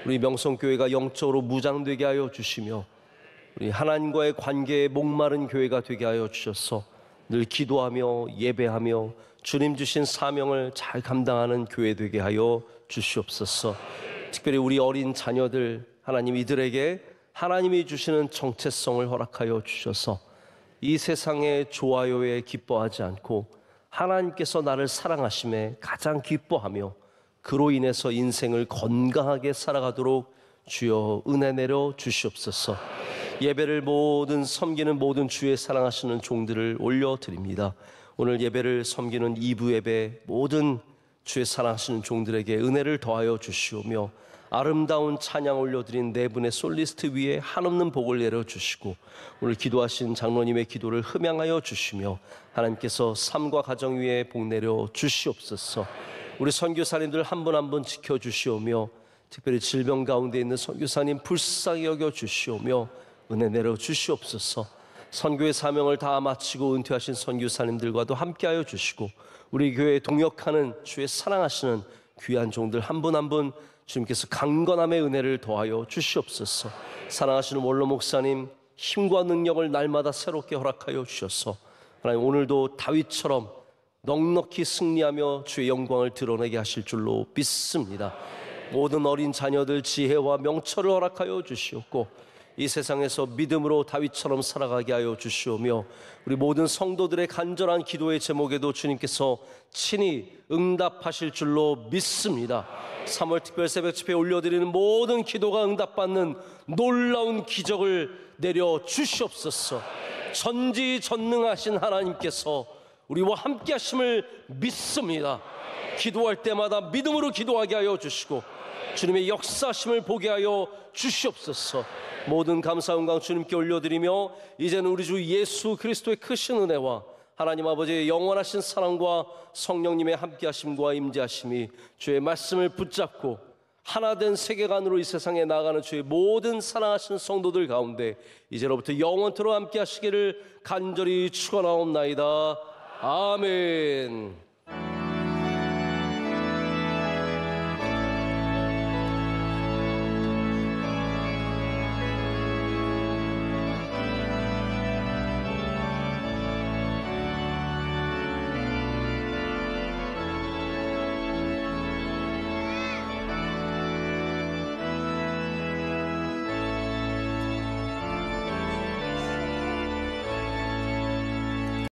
우리 명성교회가 영적으로 무장되게 하여 주시며 우리 하나님과의 관계에 목마른 교회가 되게 하여 주셔서 늘 기도하며 예배하며 주님 주신 사명을 잘 감당하는 교회 되게 하여 주시옵소서. 특별히 우리 어린 자녀들, 하나님 이들에게 하나님이 주시는 정체성을 허락하여 주셔서 이 세상의 좋아요에 기뻐하지 않고 하나님께서 나를 사랑하심에 가장 기뻐하며 그로 인해서 인생을 건강하게 살아가도록 주여 은혜 내려 주시옵소서. 예배를 섬기는 모든 주의 사랑하시는 종들을 올려드립니다. 오늘 예배를 섬기는 2부 예배 모든 주의 사랑하시는 종들에게 은혜를 더하여 주시오며 아름다운 찬양 올려드린 네 분의 솔리스트 위에 한없는 복을 내려주시고 오늘 기도하신 장로님의 기도를 흠양하여 주시며 하나님께서 삶과 가정 위에 복 내려 주시옵소서. 우리 선교사님들 한 분 한 분 지켜주시오며 특별히 질병 가운데 있는 선교사님 불쌍히 여겨 주시오며 은혜 내려 주시옵소서. 선교의 사명을 다 마치고 은퇴하신 선교사님들과도 함께하여 주시고 우리 교회에 동역하는 주의 사랑하시는 귀한 종들 한 분 한 분 주님께서 강건함의 은혜를 더하여 주시옵소서. 사랑하시는 원로 목사님 힘과 능력을 날마다 새롭게 허락하여 주셔서 하나님 오늘도 다윗처럼 넉넉히 승리하며 주의 영광을 드러내게 하실 줄로 믿습니다. 모든 어린 자녀들 지혜와 명철을 허락하여 주시옵고 이 세상에서 믿음으로 다윗처럼 살아가게 하여 주시오며 우리 모든 성도들의 간절한 기도의 제목에도 주님께서 친히 응답하실 줄로 믿습니다. 3월 특별 새벽 집회에 올려드리는 모든 기도가 응답받는 놀라운 기적을 내려 주시옵소서. 전지전능하신 하나님께서 우리와 함께 하심을 믿습니다. 기도할 때마다 믿음으로 기도하게 하여 주시고 주님의 역사하심을 보게 하여 주시옵소서. 모든 감사 영광 주님께 올려드리며 이제는 우리 주 예수 그리스도의 크신 은혜와 하나님 아버지의 영원하신 사랑과 성령님의 함께하심과 임재하심이 주의 말씀을 붙잡고 하나된 세계관으로 이 세상에 나아가는 주의 모든 사랑하신 성도들 가운데 이제로부터 영원토록 함께하시기를 간절히 축원하옵나이다. 아멘.